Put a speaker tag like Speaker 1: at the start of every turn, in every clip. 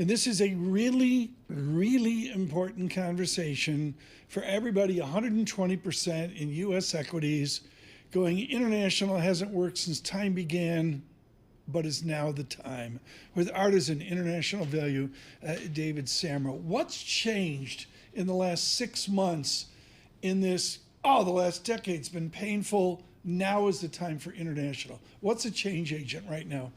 Speaker 1: And this is a really, really important conversation for everybody. 120% in U.S. equities. Going international hasn't worked since time began, but is now the time. With Artisan International Value, David Samra. What's changed in the last 6 months in this, the last decade's been painful. Now is the time for international. What's a change agent right now?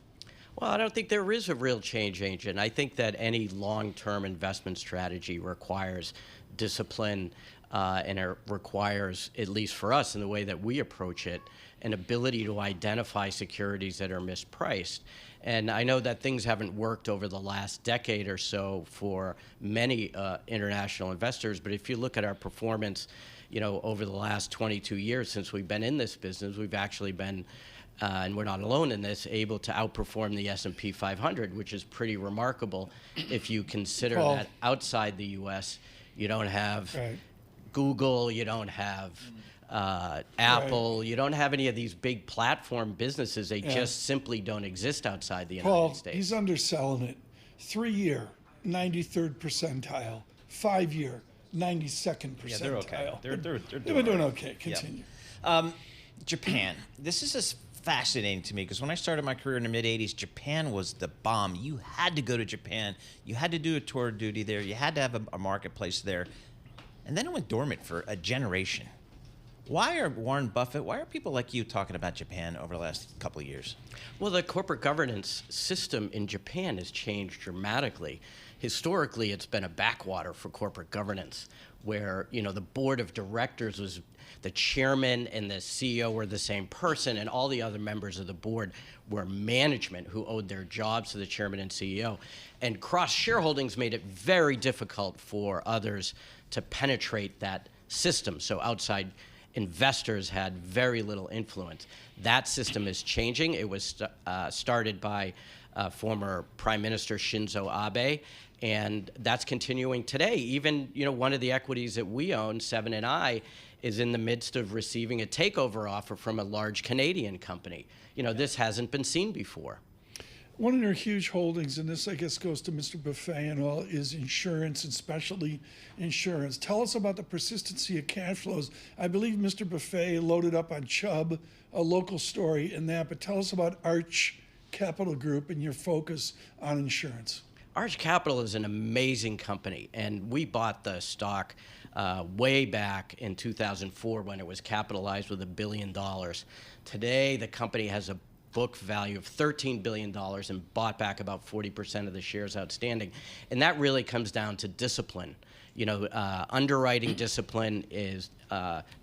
Speaker 2: Well, I don't think there is a real change agent. I think that any long-term investment strategy requires discipline, and it requires, at least for us in the way that we approach it, an ability to identify securities that are mispriced. And I know that things haven't worked over the last decade or so for many international investors, but if you look at our performance, over the last 22 years since we've been in this business, we've actually been, and we're not alone in this, able to outperform the S&P 500, which is pretty remarkable if you consider that outside the U.S., you don't have Google, you don't have Apple, you don't have any of these big platform businesses. They just simply don't exist outside the United States.
Speaker 1: He's underselling it. 3-year, 93rd percentile. 5-year, 92nd percentile.
Speaker 3: Yeah, they're okay. They're
Speaker 1: doing okay. Continue.
Speaker 3: Japan. This is just fascinating to me because when I started my career in the mid-'80s, Japan was the bomb. You had to go to Japan. You had to do a tour of duty there. You had to have a marketplace there. And then it went dormant for a generation. Why are Warren Buffett, why are people like you talking about Japan over the last couple of years?
Speaker 2: Well, the corporate governance system in Japan has changed dramatically. Historically, it's been a backwater for corporate governance where, the board of directors was the chairman and the CEO were the same person, and all the other members of the board were management who owed their jobs to the chairman and CEO. And cross-shareholdings made it very difficult for others to penetrate that system. So outside investors had very little influence. That system is changing. It was started by former Prime Minister Shinzo Abe, and that's continuing today. Even, one of the equities that we own, Seven & I, is in the midst of receiving a takeover offer from a large Canadian company. This hasn't been seen before.
Speaker 1: One of their huge holdings, and this I guess goes to Mr. Buffet and all, is insurance and specialty insurance. Tell us about the persistency of cash flows. I believe Mr. Buffet loaded up on Chubb, a local story in that, but tell us about Arch Capital Group and your focus on insurance.
Speaker 2: Arch Capital is an amazing company, and we bought the stock way back in 2004 when it was capitalized with $1 billion. Today, the company has a book value of $13 billion and bought back about 40% of the shares outstanding. And that really comes down to discipline. Underwriting discipline is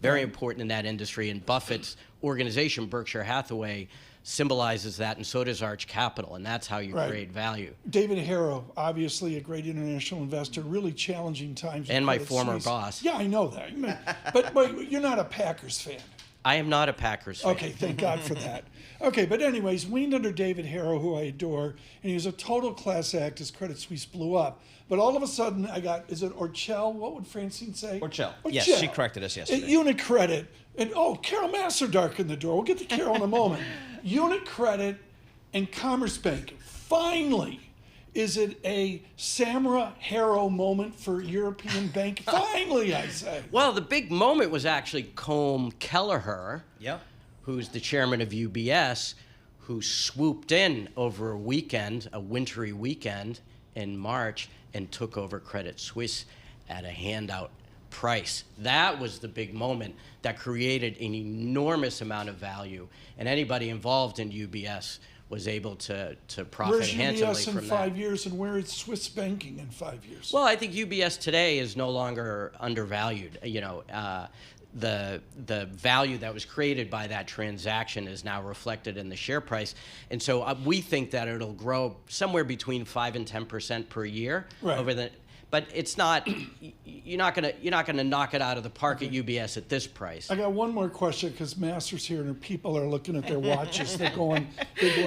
Speaker 2: very important in that industry, and Buffett's organization, Berkshire Hathaway, symbolizes that, and so does Arch Capital, and that's how you create value.
Speaker 1: David Harrow, obviously a great international investor, really challenging times.
Speaker 2: And my former boss.
Speaker 1: Yeah, I know that. But you're not a Packers fan.
Speaker 2: I am not a Packers fan.
Speaker 1: Okay, thank God for that. Okay, but anyways, weaned under David Harrow, who I adore, and he was a total class act as Credit Suisse blew up. But all of a sudden, I got, is it Orchel? What would Francine say?
Speaker 3: Orchel. Yes, she corrected us yesterday.
Speaker 1: UniCredit. And, Carol Masserdark in the door. We'll get to Carol in a moment. UniCredit and Commerce Bank. Finally, is it a Samra Harrow moment for European bank? Finally, I say.
Speaker 2: Well, the big moment was actually Colm Kelleher, who's the chairman of UBS, who swooped in over a weekend, a wintry weekend in March, and took over Credit Suisse at a handout price. That was the big moment that created an enormous amount of value, and anybody involved in UBS was able to profit handsomely
Speaker 1: Where's UBS in
Speaker 2: from
Speaker 1: 5
Speaker 2: that.
Speaker 1: years, and where is Swiss banking in 5 years?
Speaker 2: Well, I think UBS today is no longer undervalued. The value that was created by that transaction is now reflected in the share price, and so we think that it'll grow somewhere between 5 and 10% per year over the. but it's not. You're not gonna knock it out of the park at UBS at this price.
Speaker 1: I got one more question because Master's here and people are looking at their watches. They're going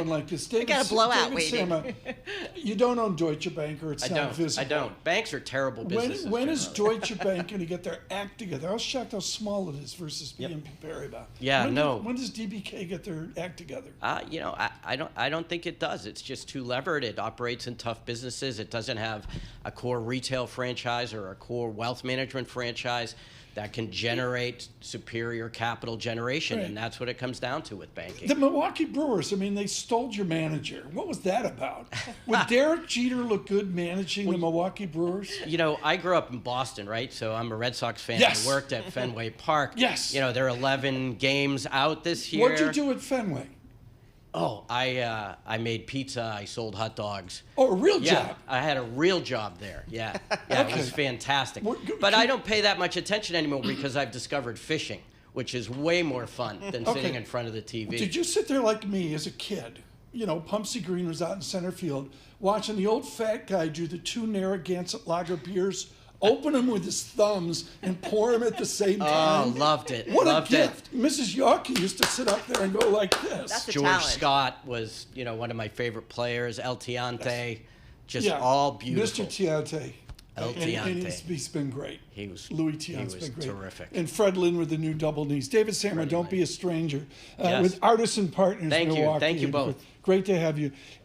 Speaker 1: like this. David,
Speaker 4: got a blowout
Speaker 1: David
Speaker 4: waiting.
Speaker 1: Samra, you don't own Deutsche Bank, or it's not visible.
Speaker 2: I don't. Banks are terrible businesses.
Speaker 1: When is
Speaker 2: generally.
Speaker 1: Deutsche Bank going to get their act together? I was shocked how small it is versus BNP Paribas.
Speaker 2: Yeah,
Speaker 1: when does DBK get their act together?
Speaker 2: I don't think it does. It's just too levered. It operates in tough businesses. It doesn't have a core retail franchise or a core wealth management franchise that can generate superior capital generation,
Speaker 1: Right.
Speaker 2: and that's what it comes down to with banking.
Speaker 1: The Milwaukee Brewers, I mean, they stole your manager. What was that about? Would Derek Jeter look good managing the Milwaukee Brewers?
Speaker 2: I grew up in Boston, right? So I'm a Red Sox fan.
Speaker 1: Yes.
Speaker 2: I worked at Fenway Park.
Speaker 1: Yes.
Speaker 2: They're 11 games out this year.
Speaker 1: What'd you do at Fenway?
Speaker 2: Oh, I made pizza. I sold hot dogs.
Speaker 1: Oh, a real
Speaker 2: Yeah,
Speaker 1: job.
Speaker 2: I had a real job there. Yeah, It was fantastic. But I don't pay that much attention anymore because I've discovered fishing, which is way more fun than sitting in front of the TV.
Speaker 1: Did you sit there like me as a kid? Pumpsy Green was out in center field watching the old fat guy do the 2 Narragansett lager beers, open them with his thumbs and pour them at the same time.
Speaker 2: Oh, loved it.
Speaker 1: What
Speaker 2: loved
Speaker 1: a gift. Mrs. Yawkey used to sit up there and go like this.
Speaker 4: That's a
Speaker 2: George
Speaker 4: talent.
Speaker 2: Scott was, one of my favorite players. El Tiante, just
Speaker 1: Yeah.
Speaker 2: all beautiful.
Speaker 1: Mr. Tiante.
Speaker 2: El
Speaker 1: And
Speaker 2: Tiante.
Speaker 1: he's been great. Louis Tiante's been great.
Speaker 2: Terrific.
Speaker 1: And Fred Lynn with the new double knees. David Samra, don't be a stranger.
Speaker 2: Yes.
Speaker 1: With Artisan Partners
Speaker 2: Thank you.
Speaker 1: Milwaukee.
Speaker 2: Thank you
Speaker 1: And
Speaker 2: both.
Speaker 1: Great to have you.